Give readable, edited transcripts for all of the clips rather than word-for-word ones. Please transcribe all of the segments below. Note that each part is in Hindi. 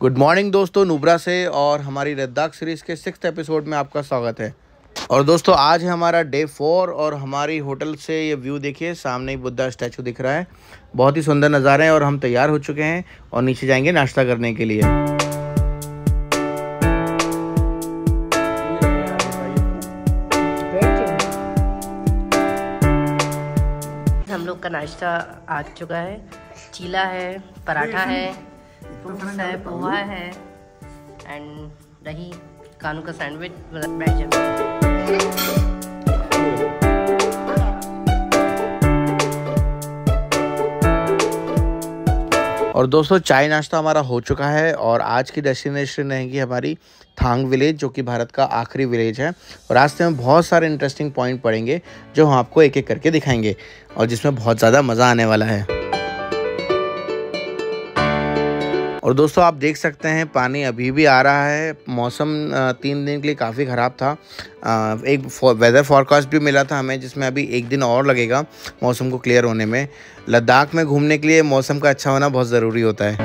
गुड मॉर्निंग दोस्तों, नुब्रा से और हमारी लद्दाख सीरीज़ के 6th एपिसोड में आपका स्वागत है। और दोस्तों आज है हमारा डे 4 और हमारी होटल से ये व्यू देखिए, सामने ही बुद्धा स्टैचू दिख रहा है। बहुत ही सुंदर नज़ारे हैं और हम तैयार हो चुके हैं और नीचे जाएंगे नाश्ता करने के लिए। हम लोग का नाश्ता आ चुका है। चीला है, पराठा है, फ्रूट्स है, पोहा है एंड दही, कानू का सैंडविच, ब्रेड जैम। और दोस्तों चाय नाश्ता हमारा हो चुका है और आज की डेस्टिनेशन रहेगी हमारी थांग विलेज, जो कि भारत का आखिरी विलेज है। और रास्ते में बहुत सारे इंटरेस्टिंग पॉइंट पड़ेंगे जो हम आपको एक एक करके दिखाएंगे और जिसमें बहुत ज़्यादा मज़ा आने वाला है। और दोस्तों आप देख सकते हैं पानी अभी भी आ रहा है। मौसम 3 दिन के लिए काफ़ी ख़राब था। एक वेदर फॉरकास्ट भी मिला था हमें, जिसमें अभी 1 दिन और लगेगा मौसम को क्लियर होने में। लद्दाख में घूमने के लिए मौसम का अच्छा होना बहुत ज़रूरी होता है।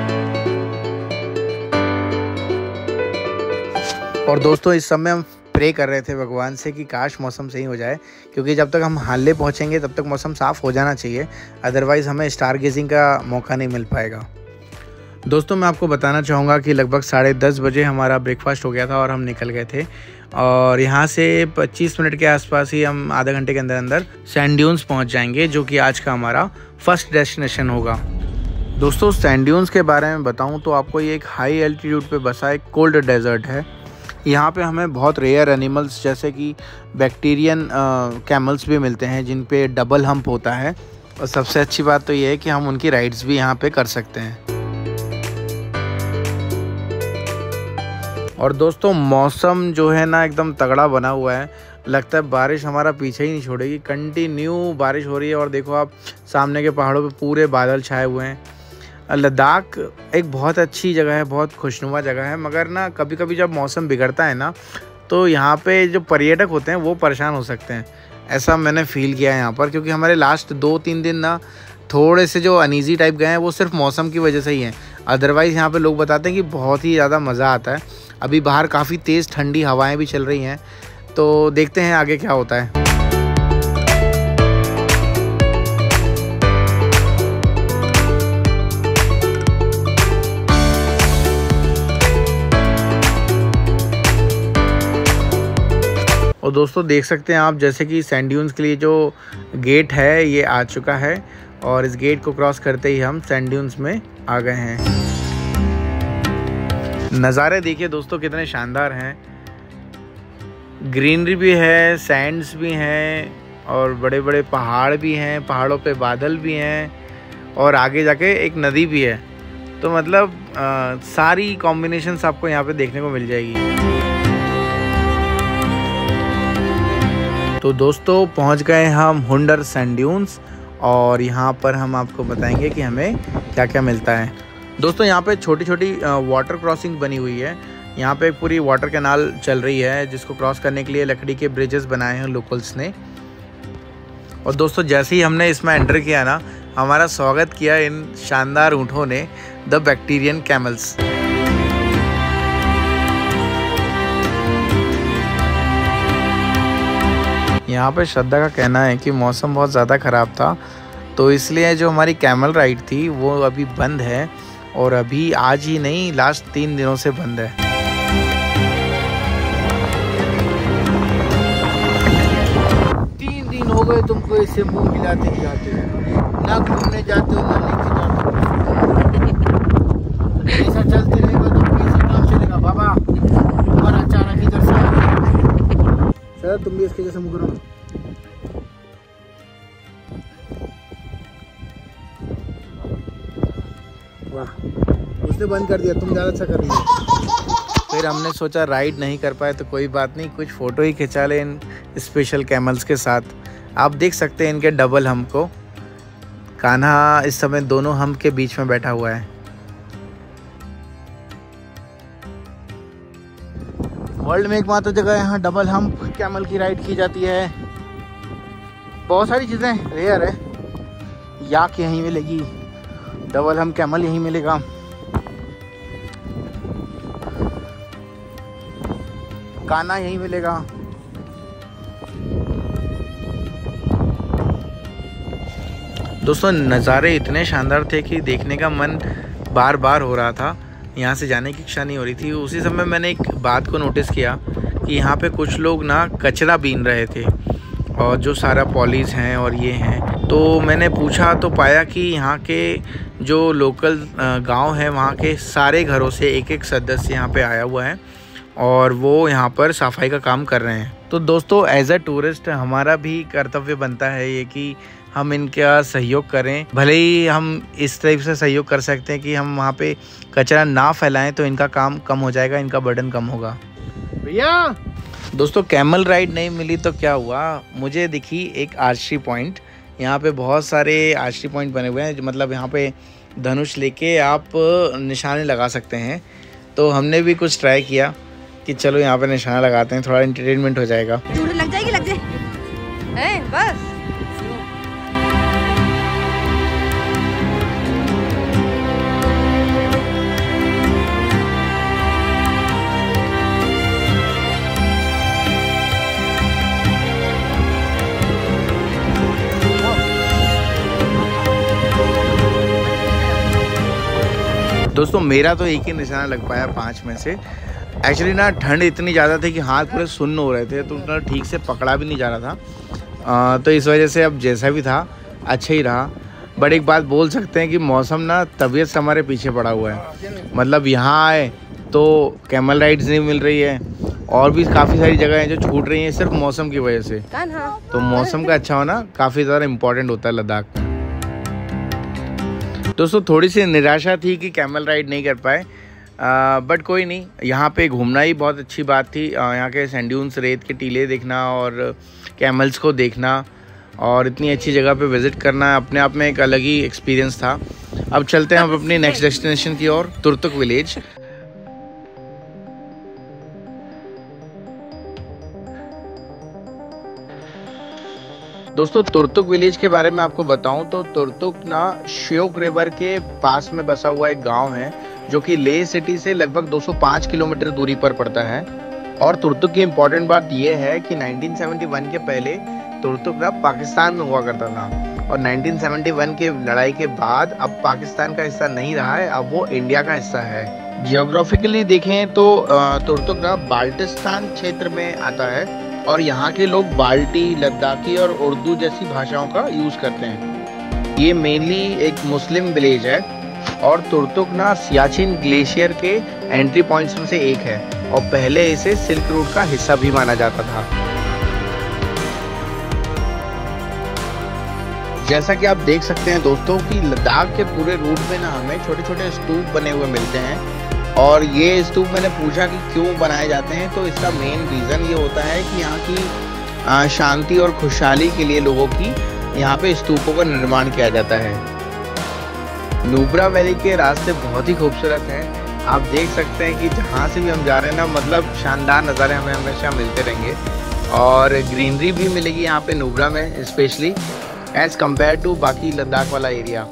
और दोस्तों इस समय हम प्रे कर रहे थे भगवान से कि काश मौसम सही हो जाए, क्योंकि जब तक हम हाले पहुँचेंगे तब तक मौसम साफ़ हो जाना चाहिए, अदरवाइज़ हमें स्टार गेजिंग का मौका नहीं मिल पाएगा। दोस्तों मैं आपको बताना चाहूँगा कि लगभग 10:30 बजे हमारा ब्रेकफास्ट हो गया था और हम निकल गए थे। और यहाँ से 25 मिनट के आसपास ही हम आधे घंटे के अंदर अंदर सैंड ड्यून्स पहुँच जाएंगे, जो कि आज का हमारा फर्स्ट डेस्टिनेशन होगा। दोस्तों सैंड ड्यून्स के बारे में बताऊँ तो आपको ये एक हाई एल्टीट्यूड पे बसा एक कोल्ड डेजर्ट है। यहाँ पे हमें बहुत रेयर एनिमल्स जैसे कि बैक्टीरियन कैमल्स भी मिलते हैं, जिन पे डबल हम्प होता है। और सबसे अच्छी बात तो ये है कि हम उनकी राइड्स भी यहाँ पे कर सकते हैं। और दोस्तों मौसम जो है ना एकदम तगड़ा बना हुआ है, लगता है बारिश हमारा पीछे ही नहीं छोड़ेगी। कंटिन्यू बारिश हो रही है और देखो आप सामने के पहाड़ों पे पूरे बादल छाए हुए हैं। लद्दाख एक बहुत अच्छी जगह है, बहुत खुशनुमा जगह है, मगर ना कभी कभी जब मौसम बिगड़ता है ना तो यहाँ पे जो पर्यटक होते हैं वो परेशान हो सकते हैं। ऐसा मैंने फील किया है यहाँ पर, क्योंकि हमारे लास्ट 2-3 दिन ना थोड़े से जो अनईजी टाइप गए हैं वो सिर्फ मौसम की वजह से ही हैं। अदरवाइज़ यहाँ पे लोग बताते हैं कि बहुत ही ज़्यादा मज़ा आता है। अभी बाहर काफ़ी तेज़ ठंडी हवाएं भी चल रही हैं, तो देखते हैं आगे क्या होता है। और दोस्तों देख सकते हैं आप, जैसे कि सैंड ड्यून्स के लिए जो गेट है ये आ चुका है और इस गेट को क्रॉस करते ही हम सैंड ड्यून्स में आ गए हैं। नज़ारे देखिए दोस्तों कितने शानदार हैं। ग्रीनरी भी है, सैंड्स भी हैं और बड़े बड़े पहाड़ भी हैं, पहाड़ों पे बादल भी हैं और आगे जाके एक नदी भी है। तो मतलब सारी कॉम्बिनेशंस आपको यहाँ पे देखने को मिल जाएगी। तो दोस्तों पहुँच गए हम हुंडर सैंड ड्यून्स और यहाँ पर हम आपको बताएंगे कि हमें क्या क्या मिलता है। दोस्तों यहाँ पे छोटी छोटी वाटर क्रॉसिंग बनी हुई है। यहाँ पे पूरी वाटर कैनाल चल रही है, जिसको क्रॉस करने के लिए लकड़ी के ब्रिजेस बनाए हैं लोकल्स ने। और दोस्तों जैसे ही हमने इसमें एंटर किया ना, हमारा स्वागत किया इन शानदार ऊँटों ने, द बैक्टीरियन कैमल्स। यहाँ पे श्रद्धा का कहना है कि मौसम बहुत ज़्यादा ख़राब था, तो इसलिए जो हमारी कैमल राइड थी वो अभी बंद है। और अभी आज ही नहीं, लास्ट 3 दिनों से बंद है। 3 दिन हो गए तुमको इससे मुंह मिलाते जाते हो, ना घूमने जाते हो ना लेके जाते हो। ऐसा चलते रहेगा तो कैसे काम चलेगा बाबा। और अचानक इधर से शायद तुम भी इसके जैसे मुँह करो। वाह, उसने बंद कर दिया, तुम ज़्यादा अच्छा कर रही हो। फिर हमने सोचा राइड नहीं कर पाए तो कोई बात नहीं, कुछ फ़ोटो ही खिंचा ले इन स्पेशल कैमल्स के साथ। आप देख सकते हैं इनके डबल हम्प को। कान्हा इस समय दोनों हम्प के बीच में बैठा हुआ है। वर्ल्ड में एकमात्र जगह यहाँ डबल हम्प कैमल की राइड की जाती है। बहुत सारी चीज़ें रेयर है, याक यहीं मिलेगी, डबल हम्प कैमल यहीं मिलेगा। कान्हा यहीं मिलेगा। दोस्तों नज़ारे इतने शानदार थे कि देखने का मन बार बार हो रहा था, यहाँ से जाने की इच्छा नहीं हो रही थी। उसी समय मैंने एक बात को नोटिस किया कि यहाँ पे कुछ लोग ना कचरा बीन रहे थे, और जो सारा पॉलिस हैं और ये हैं, तो मैंने पूछा तो पाया कि यहाँ के जो लोकल गांव है वहाँ के सारे घरों से एक एक सदस्य यहाँ पे आया हुआ है और वो यहाँ पर सफाई का काम कर रहे हैं। तो दोस्तों एज अ टूरिस्ट हमारा भी कर्तव्य बनता है ये कि हम इनका सहयोग करें। भले ही हम इस टाइप से सहयोग कर सकते हैं कि हम वहाँ पे कचरा ना फैलाएं, तो इनका काम कम हो जाएगा, इनका बर्डन कम होगा। भैया दोस्तों कैमल राइड नहीं मिली तो क्या हुआ, मुझे दिखी एक आर्चरी पॉइंट। यहाँ पे बहुत सारे आर्चरी पॉइंट बने हुए हैं, मतलब यहाँ पे धनुष लेके आप निशाने लगा सकते हैं। तो हमने भी कुछ ट्राई किया कि चलो यहाँ पे निशाना लगाते हैं, थोड़ा एंटरटेनमेंट हो जाएगा। लग जाए बस। दोस्तों मेरा तो एक ही निशाना लग पाया 5 में से। एक्चुअली ना ठंड इतनी ज़्यादा थी कि हाथ पूरे सुन्न हो रहे थे, तो उतना ठीक से पकड़ा भी नहीं जा रहा था। तो इस वजह से अब जैसा भी था अच्छा ही रहा। बट एक बात बोल सकते हैं कि मौसम ना तबीयत से हमारे पीछे पड़ा हुआ है। मतलब यहाँ आए तो कैमल राइड्स नहीं मिल रही है, और भी काफ़ी सारी जगह हैं जो छूट रही हैं सिर्फ मौसम की वजह से। तो मौसम का अच्छा होना काफ़ी ज़्यादा इम्पोर्टेंट होता है लद्दाख में। दोस्तों थोड़ी सी निराशा थी कि कैमल राइड नहीं कर पाए, बट कोई नहीं, यहाँ पे घूमना ही बहुत अच्छी बात थी। यहाँ के सैंड ड्यून्स, रेत के टीले देखना और कैमल्स को देखना और इतनी अच्छी जगह पे विज़िट करना अपने आप में एक अलग ही एक्सपीरियंस था। अब चलते हैं हम अपनी नेक्स्ट डेस्टिनेशन की ओर, तुर्तुक विलेज। दोस्तों तुर्तुक विलेज के बारे में आपको बताऊं तो तुर्तुक ना श्योक रिवर के पास में बसा हुआ एक गांव है जो कि लेह सिटी से लगभग 205 किलोमीटर दूरी पर पड़ता है। और तुर्तुक की इम्पोर्टेंट बात यह है कि 1971 के पहले तुर्तुक ना पाकिस्तान में हुआ करता था, और 1971 के लड़ाई के बाद अब पाकिस्तान का हिस्सा नहीं रहा है, अब वो इंडिया का हिस्सा है। जियोग्राफिकली देखें तो तुर्तुक ना बाल्टिस्तान क्षेत्र में आता है, और यहाँ के लोग बाल्टी, लद्दाखी और उर्दू जैसी भाषाओं का यूज़ करते हैं। ये मेनली एक मुस्लिम विलेज है, और तुर्तुक ना सियाचिन ग्लेशियर के एंट्री पॉइंट्स में से एक है, और पहले इसे सिल्क रूट का हिस्सा भी माना जाता था। जैसा कि आप देख सकते हैं दोस्तों कि लद्दाख के पूरे रूट में ना हमें छोटे छोटे स्तूप बने हुए मिलते हैं, और ये स्तूप मैंने पूछा कि क्यों बनाए जाते हैं, तो इसका मेन रीज़न ये होता है कि यहाँ की शांति और खुशहाली के लिए लोगों की यहाँ पे स्तूपों का निर्माण किया जाता है। नुब्रा वैली के रास्ते बहुत ही खूबसूरत हैं। आप देख सकते हैं कि जहाँ से भी हम जा रहे हैं ना, मतलब शानदार नज़ारे हमें हमेशा मिलते रहेंगे, और ग्रीनरी भी मिलेगी यहाँ पे नुब्रा में स्पेशली एज़ कम्पेयर टू बाकी लद्दाख वाला एरिया।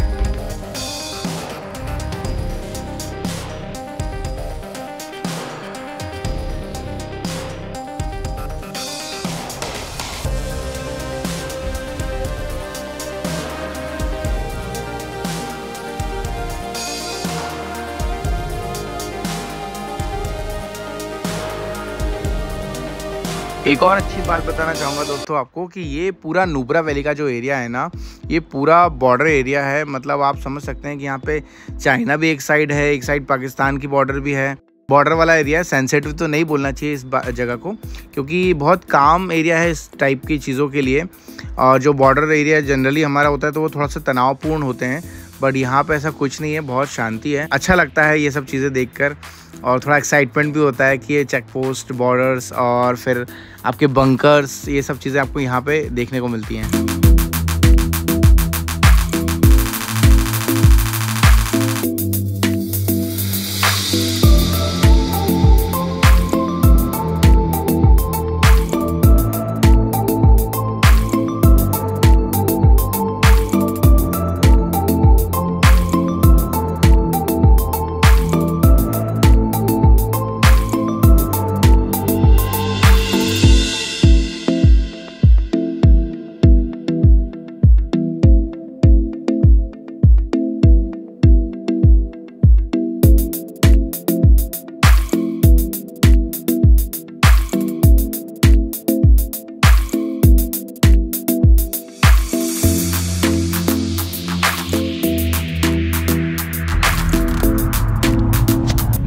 एक और अच्छी बात बताना चाहूँगा दोस्तों आपको कि ये पूरा नुब्रा वैली का जो एरिया है ना, ये पूरा बॉर्डर एरिया है। मतलब आप समझ सकते हैं कि यहाँ पे चाइना भी एक साइड है, एक साइड पाकिस्तान की बॉर्डर भी है। बॉर्डर वाला एरिया है। सेंसिटिव तो नहीं बोलना चाहिए इस जगह को, क्योंकि बहुत काम एरिया है इस टाइप की चीज़ों के लिए। और जो बॉर्डर एरिया जनरली हमारा होता है तो वो थोड़ा सा तनावपूर्ण होते हैं, बट यहाँ पे ऐसा कुछ नहीं है, बहुत शांति है। अच्छा लगता है ये सब चीज़ें देखकर, और थोड़ा एक्साइटमेंट भी होता है कि ये चेक पोस्ट, बॉर्डर्स और फिर आपके बंकर्स, ये सब चीज़ें आपको यहाँ पे देखने को मिलती हैं।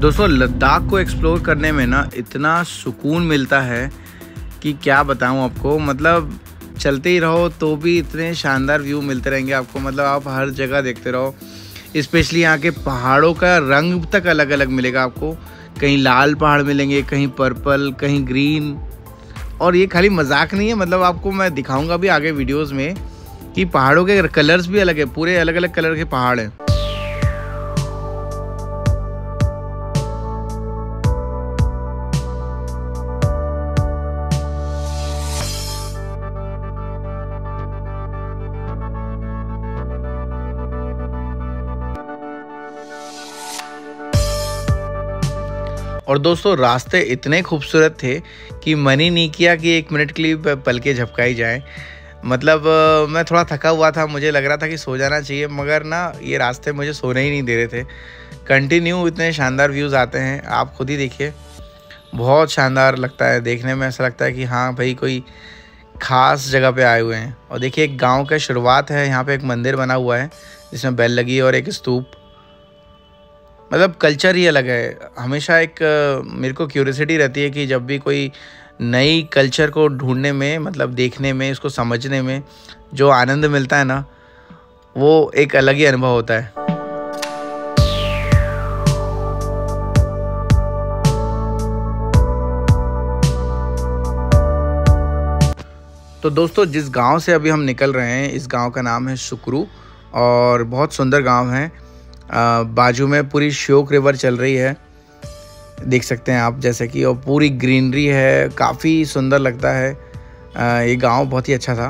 दोस्तों लद्दाख को एक्सप्लोर करने में ना इतना सुकून मिलता है कि क्या बताऊं आपको। मतलब चलते ही रहो तो भी इतने शानदार व्यू मिलते रहेंगे आपको। मतलब आप हर जगह देखते रहो, स्पेशली यहाँ के पहाड़ों का रंग तक अलग अलग मिलेगा आपको। कहीं लाल पहाड़ मिलेंगे, कहीं पर्पल, कहीं ग्रीन। और ये खाली मजाक नहीं है, मतलब आपको मैं दिखाऊंगा भी आगे वीडियोस में कि पहाड़ों के कलर्स भी अलग है, पूरे अलग अलग कलर के पहाड़ हैं। और दोस्तों रास्ते इतने खूबसूरत थे कि मन ही नहीं किया कि 1 मिनट के लिए पलके झपकाई जाए। मतलब मैं थोड़ा थका हुआ था, मुझे लग रहा था कि सो जाना चाहिए, मगर ना ये रास्ते मुझे सोने ही नहीं दे रहे थे। कंटिन्यू इतने शानदार व्यूज़ आते हैं, आप खुद ही देखिए, बहुत शानदार लगता है देखने में। ऐसा लगता है कि हाँ भाई कोई ख़ास जगह पे आए हुए हैं। और देखिए एक गाँव का शुरुआत है, यहाँ पर एक मंदिर बना हुआ है जिसमें बेल लगी है और एक स्तूप। मतलब कल्चर ही अलग है। हमेशा एक मेरे को क्यूरियोसिटी रहती है कि जब भी कोई नई कल्चर को ढूंढने में, मतलब देखने में, इसको समझने में जो आनंद मिलता है ना, वो एक अलग ही अनुभव होता है। तो दोस्तों जिस गांव से अभी हम निकल रहे हैं, इस गांव का नाम है सुकरू और बहुत सुंदर गांव है। बाजू में पूरी श्योक रिवर चल रही है, देख सकते हैं आप, जैसे कि, और पूरी ग्रीनरी है, काफ़ी सुंदर लगता है। ये गांव बहुत ही अच्छा था।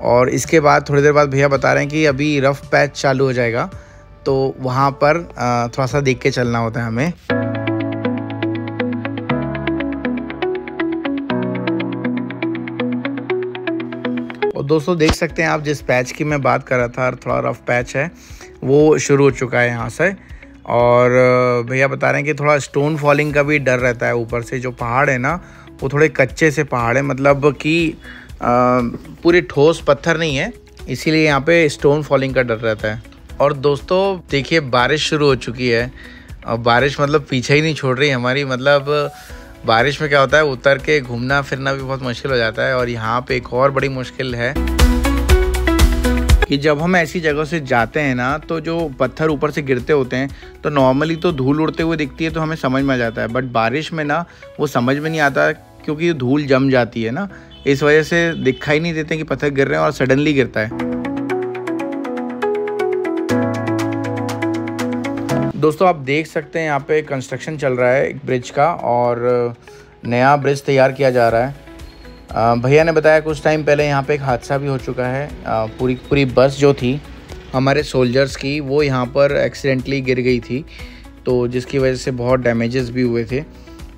और इसके बाद थोड़ी देर बाद भैया बता रहे हैं कि अभी रफ पैच चालू हो जाएगा, तो वहाँ पर थोड़ा सा देख के चलना होता है हमें। और दोस्तों देख सकते हैं आप, जिस पैच की मैं बात कर रहा था, थोड़ा रफ पैच है, वो शुरू हो चुका है यहाँ से। और भैया बता रहे हैं कि थोड़ा स्टोन फॉलिंग का भी डर रहता है ऊपर से। जो पहाड़ है ना वो थोड़े कच्चे से पहाड़ है, मतलब कि पूरे ठोस पत्थर नहीं है, इसीलिए यहाँ पे स्टोन फॉलिंग का डर रहता है। और दोस्तों देखिए बारिश शुरू हो चुकी है, और बारिश मतलब पीछे ही नहीं छोड़ रही हमारी। मतलब बारिश में क्या होता है, उतर के घूमना फिरना भी बहुत मुश्किल हो जाता है। और यहाँ पे एक और बड़ी मुश्किल है कि जब हम ऐसी जगह से जाते हैं ना, तो जो पत्थर ऊपर से गिरते होते हैं तो नॉर्मली तो धूल उड़ते हुए दिखती है, तो हमें समझ में आ जाता है। बट बारिश में ना वो समझ में नहीं आता, क्योंकि धूल जम जाती है ना, इस वजह से दिखाई नहीं देते कि पत्थर गिर रहे हैं और सडनली गिरता है। दोस्तों आप देख सकते हैं यहाँ पे कंस्ट्रक्शन चल रहा है एक ब्रिज का, और नया ब्रिज तैयार किया जा रहा है। भैया ने बताया कुछ टाइम पहले यहाँ पे एक हादसा भी हो चुका है। पूरी बस जो थी हमारे सोल्जर्स की, वो यहाँ पर एक्सीडेंटली गिर गई थी, तो जिसकी वजह से बहुत डैमेजेस भी हुए थे।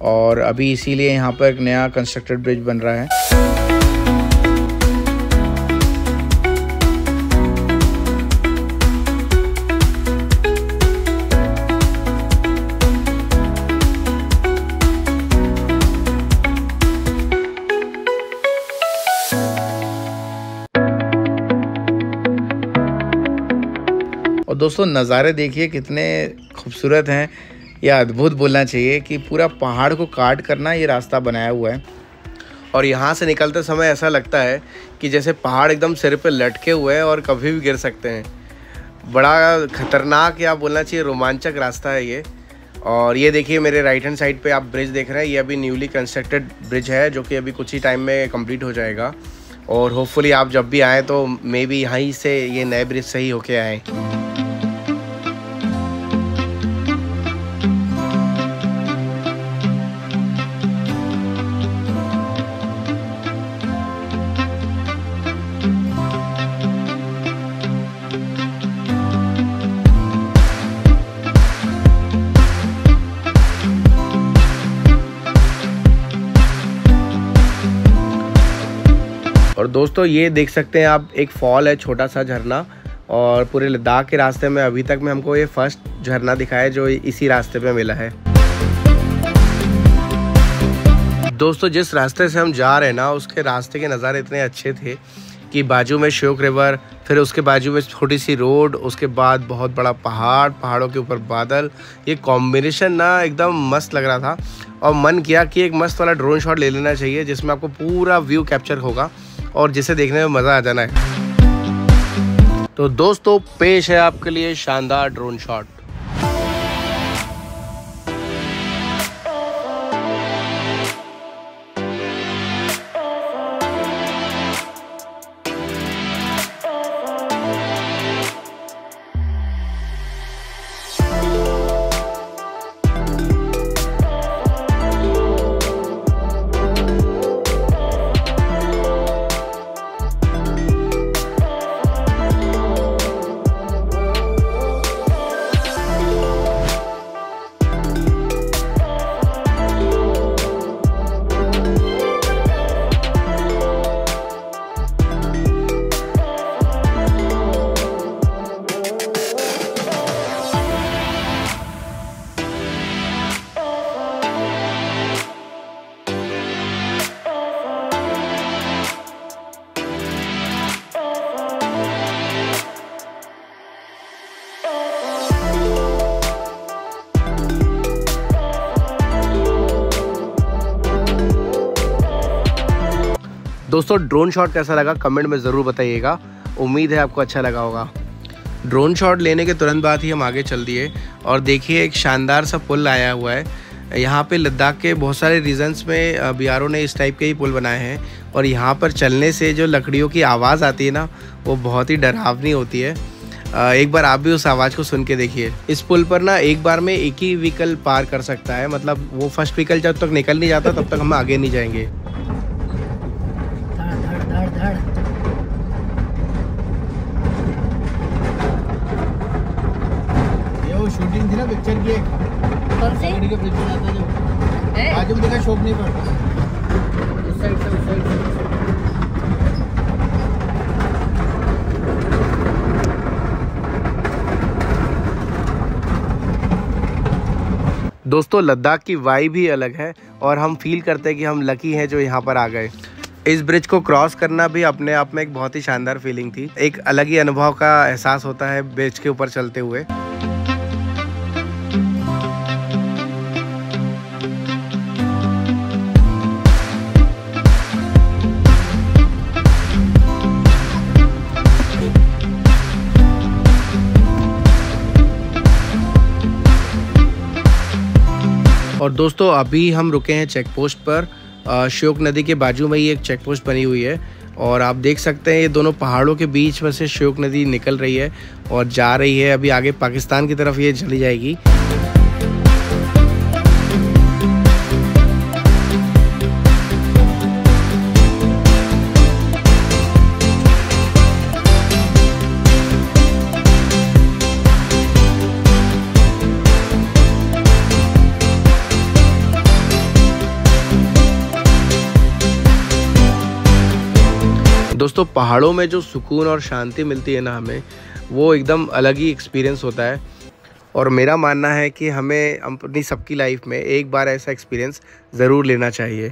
और अभी इसीलिए यहाँ पर एक नया कंस्ट्रक्टेड ब्रिज बन रहा है। और दोस्तों नज़ारे देखिए कितने खूबसूरत हैं, या अद्भुत बोलना चाहिए कि पूरा पहाड़ को काट करना ये रास्ता बनाया हुआ है। और यहाँ से निकलते समय ऐसा लगता है कि जैसे पहाड़ एकदम सिर पे लटके हुए हैं और कभी भी गिर सकते हैं। बड़ा खतरनाक या बोलना चाहिए रोमांचक रास्ता है ये। और ये देखिए मेरे राइट हैंड साइड पे आप ब्रिज देख रहे हैं, ये अभी न्यूली कंस्ट्रक्टेड ब्रिज है, जो कि अभी कुछ ही टाइम में कंप्लीट हो जाएगा। और होपफुली आप जब भी आएँ तो मे बी यहीं से ये नए ब्रिज से ही होके आएँ। और दोस्तों ये देख सकते हैं आप, एक फॉल है, छोटा सा झरना। और पूरे लद्दाख के रास्ते में अभी तक में हमको ये फर्स्ट झरना दिखा है जो इसी रास्ते पे मिला है। दोस्तों जिस रास्ते से हम जा रहे हैं ना, उसके रास्ते के नज़ारे इतने अच्छे थे कि बाजू में श्योक रिवर, फिर उसके बाजू में छोटी सी रोड, उसके बाद बहुत बड़ा पहाड़, पहाड़ों के ऊपर बादल। ये कॉम्बिनेशन ना एकदम मस्त लग रहा था और मन किया कि एक मस्त वाला ड्रोन शॉट ले लेना चाहिए जिसमें आपको पूरा व्यू कैप्चर होगा और जिसे देखने में मज़ा आ जाना है। तो दोस्तों पेश है आपके लिए शानदार ड्रोन शॉट। दोस्तों ड्रोन शॉट कैसा लगा कमेंट में ज़रूर बताइएगा। उम्मीद है आपको अच्छा लगा होगा। ड्रोन शॉट लेने के तुरंत बाद ही हम आगे चल दिए और देखिए एक शानदार सा पुल आया हुआ है। यहाँ पे लद्दाख के बहुत सारे रीजन्स में BRO ने इस टाइप के ही पुल बनाए हैं और यहाँ पर चलने से जो लकड़ियों की आवाज़ आती है ना, वो बहुत ही डरावनी होती है। एक बार आप भी उस आवाज़ को सुन के देखिए। इस पुल पर ना एक बार में एक ही व्हीकल पार कर सकता है, मतलब वो फर्स्ट व्हीकल जब तक निकल नहीं जाता तब तक हम आगे नहीं जाएंगे। शूटिंग थी ना पिक्चर की, एक कौन सी? के पिक्चर आता जो आज हम देखा शौक नहीं पड़ता उस साइड से, उस साइड से। दोस्तों लद्दाख की वाइब ही अलग है और हम फील करते हैं कि हम लकी हैं जो यहाँ पर आ गए। इस ब्रिज को क्रॉस करना भी अपने आप में एक बहुत ही शानदार फीलिंग थी। एक अलग ही अनुभव का एहसास होता है ब्रिज के ऊपर चलते हुए। और दोस्तों अभी हम रुके हैं चेक पोस्ट पर। श्योक नदी के बाजू में ही एक चेक पोस्ट बनी हुई है और आप देख सकते हैं ये दोनों पहाड़ों के बीच में से श्योक नदी निकल रही है और जा रही है। अभी आगे पाकिस्तान की तरफ ये चली जाएगी। दोस्तों पहाड़ों में जो सुकून और शांति मिलती है ना हमें, वो एकदम अलग ही एक्सपीरियंस होता है और मेरा मानना है कि हमें अपनी सबकी लाइफ में एक बार ऐसा एक्सपीरियंस ज़रूर लेना चाहिए।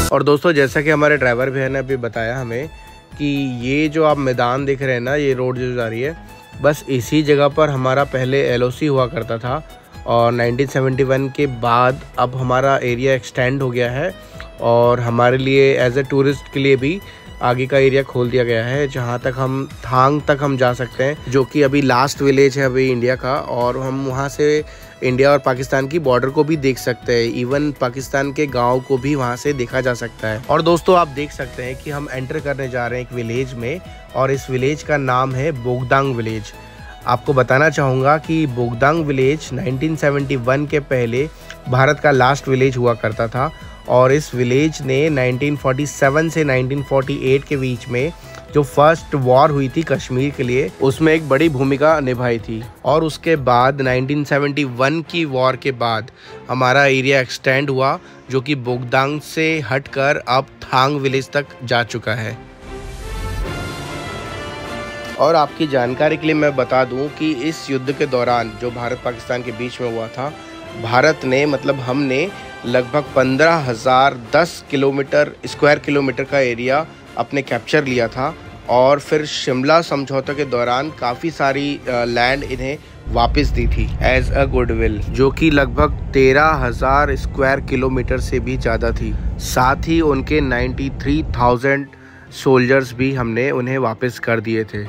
और दोस्तों जैसा कि हमारे ड्राइवर भैया ने अभी बताया हमें कि ये जो आप मैदान देख रहे हैं ना, ये रोड जो जा रही है, बस इसी जगह पर हमारा पहले LOC हुआ करता था और 1971 के बाद अब हमारा एरिया एक्सटेंड हो गया है और हमारे लिए एज ए टूरिस्ट के लिए भी आगे का एरिया खोल दिया गया है, जहाँ तक हम थांग तक हम जा सकते हैं, जो कि अभी लास्ट विलेज है अभी इंडिया का, और हम वहाँ से इंडिया और पाकिस्तान की बॉर्डर को भी देख सकते हैं। इवन पाकिस्तान के गांव को भी वहाँ से देखा जा सकता है। और दोस्तों आप देख सकते हैं कि हम एंटर करने जा रहे हैं एक विलेज में और इस विलेज का नाम है बोगदांग विलेज। आपको बताना चाहूँगा कि बोगदांग विलेज 1971 के पहले भारत का लास्ट विलेज हुआ करता था और इस विलेज ने 1947 से 1948 के बीच में जो फर्स्ट वॉर हुई थी कश्मीर के लिए, उसमें एक बड़ी भूमिका निभाई थी। और उसके बाद 1971 की वॉर के बाद हमारा एरिया एक्सटेंड हुआ, जो कि बोगदांग से हटकर अब थांग विलेज तक जा चुका है। और आपकी जानकारी के लिए मैं बता दूं कि इस युद्ध के दौरान जो भारत पाकिस्तान के बीच में हुआ था, भारत ने मतलब हमने लगभग 15,010 स्क्वायर किलोमीटर का एरिया अपने कैप्चर लिया था। और फिर शिमला समझौते के दौरान काफ़ी सारी लैंड इन्हें वापस दी थी एज अ गुडविल, जो कि लगभग 13,000 स्क्वायर किलोमीटर से भी ज़्यादा थी। साथ ही उनके 93,000 सोल्जर्स भी हमने उन्हें वापस कर दिए थे।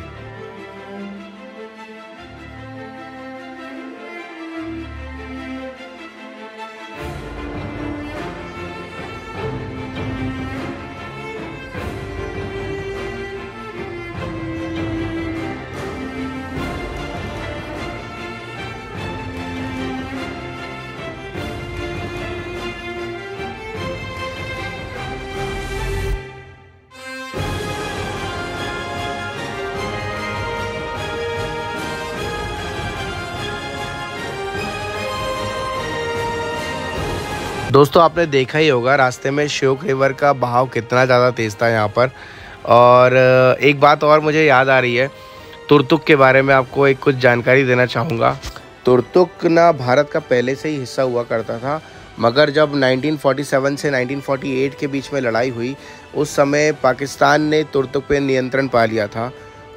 दोस्तों आपने देखा ही होगा रास्ते में श्योक रिवर का बहाव कितना ज़्यादा तेज़ था यहाँ पर। और एक बात और मुझे याद आ रही है, तुर्तुक के बारे में आपको एक कुछ जानकारी देना चाहूँगा। तुर्तुक ना भारत का पहले से ही हिस्सा हुआ करता था, मगर जब 1947 से 1948 के बीच में लड़ाई हुई, उस समय पाकिस्तान ने तुर्तुक पे नियंत्रण पा लिया था।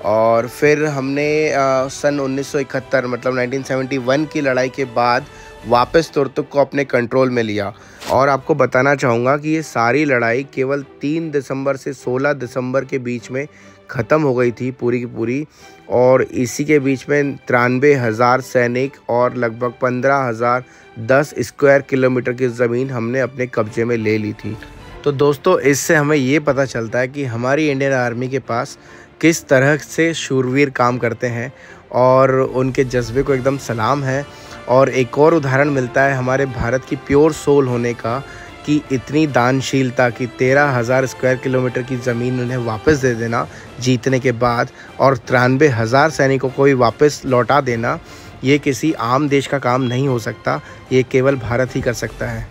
और फिर हमने सन 1971 मतलब 1971 की लड़ाई के बाद वापस तुर्तुक को अपने कंट्रोल में लिया। और आपको बताना चाहूँगा कि ये सारी लड़ाई केवल 3 दिसंबर से 16 दिसंबर के बीच में ख़त्म हो गई थी पूरी की पूरी। और इसी के बीच में 93,000 सैनिक और लगभग 15,010 स्क्वायर किलोमीटर की ज़मीन हमने अपने कब्जे में ले ली थी। तो दोस्तों इससे हमें ये पता चलता है कि हमारी इंडियन आर्मी के पास किस तरह से शूरवीर काम करते हैं और उनके जज्बे को एकदम सलाम है। और एक और उदाहरण मिलता है हमारे भारत की प्योर सोल होने का, कि इतनी दानशीलता कि 13,000 स्क्वायर किलोमीटर की ज़मीन उन्हें वापस दे देना जीतने के बाद, और 93,000 सैनिकों को भी वापस लौटा देना, ये किसी आम देश का काम नहीं हो सकता, ये केवल भारत ही कर सकता है।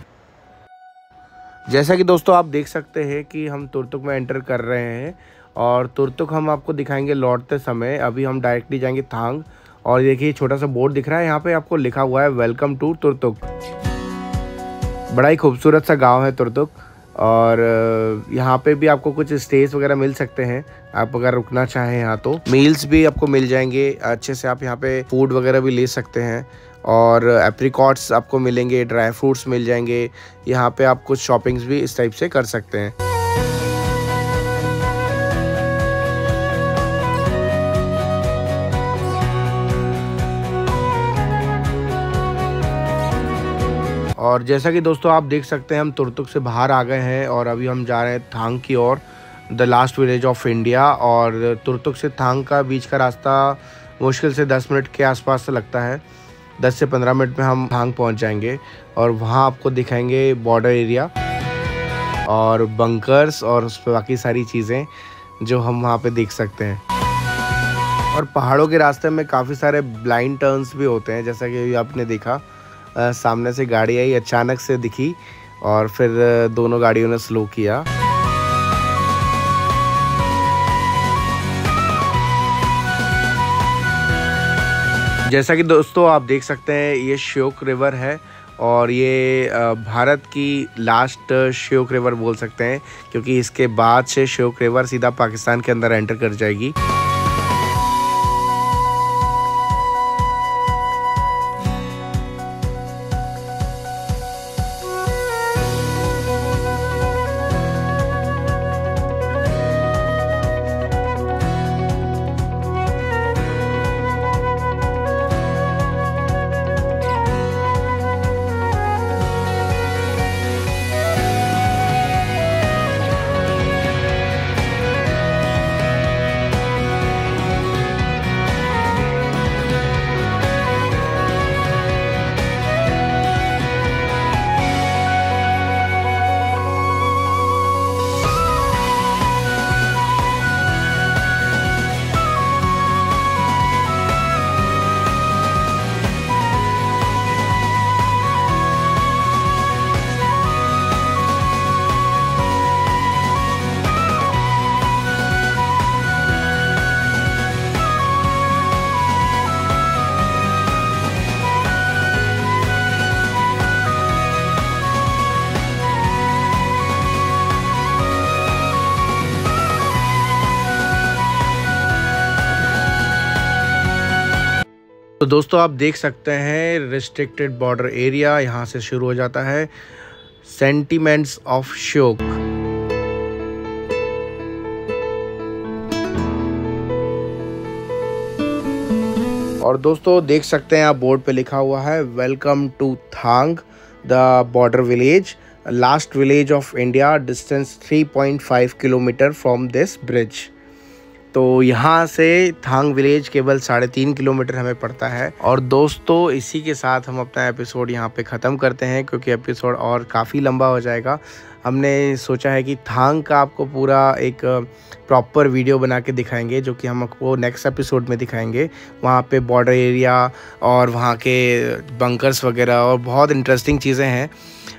जैसा कि दोस्तों आप देख सकते हैं कि हम तुर्तुक में एंटर कर रहे हैं और तुर्तुक हम आपको दिखाएंगे लौटते समय। अभी हम डायरेक्टली जाएंगे थांग। और देखिए छोटा सा बोर्ड दिख रहा है, यहाँ पे आपको लिखा हुआ है वेलकम टू तुर्तुक। बड़ा ही खूबसूरत सा गांव है तुर्तुक। और यहाँ पे भी आपको कुछ स्टेज वगैरह मिल सकते हैं, आप अगर रुकना चाहें यहाँ तो मील्स भी आपको मिल जाएंगे अच्छे से। आप यहाँ पे फूड वगैरह भी ले सकते हैं और एप्रिकॉट्स आपको मिलेंगे, ड्राई फ्रूट्स मिल जाएंगे। यहाँ पे आप कुछ शॉपिंग्स भी इस टाइप से कर सकते हैं। और जैसा कि दोस्तों आप देख सकते हैं हम तुर्तुक से बाहर आ गए हैं और अभी हम जा रहे हैं थांग की ओर, the last village of India. और तुर्तुक से थांग का बीच का रास्ता मुश्किल से 10 मिनट के आसपास से लगता है। 10 से 15 मिनट में हम थांग पहुंच जाएंगे और वहां आपको दिखाएंगे बॉर्डर एरिया और बंकर्स और उस पर बाकी सारी चीज़ें जो हम वहाँ पे देख सकते हैं। और पहाड़ों के रास्ते में काफ़ी सारे ब्लाइंड टर्न्स भी होते हैं, जैसा कि आपने देखा सामने से गाड़ी आई, अचानक से दिखी और फिर दोनों गाड़ियों ने स्लो किया। जैसा कि दोस्तों आप देख सकते हैं ये श्योक रिवर है और ये भारत की लास्ट श्योक रिवर बोल सकते हैं, क्योंकि इसके बाद से श्योक रिवर सीधा पाकिस्तान के अंदर एंटर कर जाएगी। तो दोस्तों आप देख सकते हैं रिस्ट्रिक्टेड बॉर्डर एरिया, यहाँ से शुरू हो जाता है सेंटिमेंट्स ऑफ श्योक। और दोस्तों देख सकते हैं आप बोर्ड पे लिखा हुआ है welcome to Thang the border village, last village of India, distance 3.5 kilometre from this bridge. तो यहाँ से थांग विलेज केवल 3.5 किलोमीटर हमें पड़ता है। और दोस्तों इसी के साथ हम अपना एपिसोड यहाँ पे ख़त्म करते हैं, क्योंकि एपिसोड और काफ़ी लंबा हो जाएगा। हमने सोचा है कि थांग का आपको पूरा एक प्रॉपर वीडियो बना के दिखाएंगे, जो कि हम आपको नेक्स्ट एपिसोड में दिखाएंगे। वहाँ पे बॉर्डर एरिया और वहाँ के बंकर्स वगैरह और बहुत इंटरेस्टिंग चीज़ें हैं।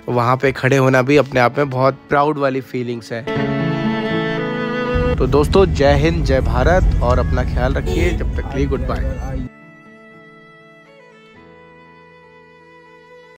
वहाँ पे खड़े होना भी अपने आप में बहुत प्राउड वाली फीलिंग्स है। तो दोस्तों जय हिंद, जय भारत, और अपना ख्याल रखिए। जब तक के लिए गुड बाय।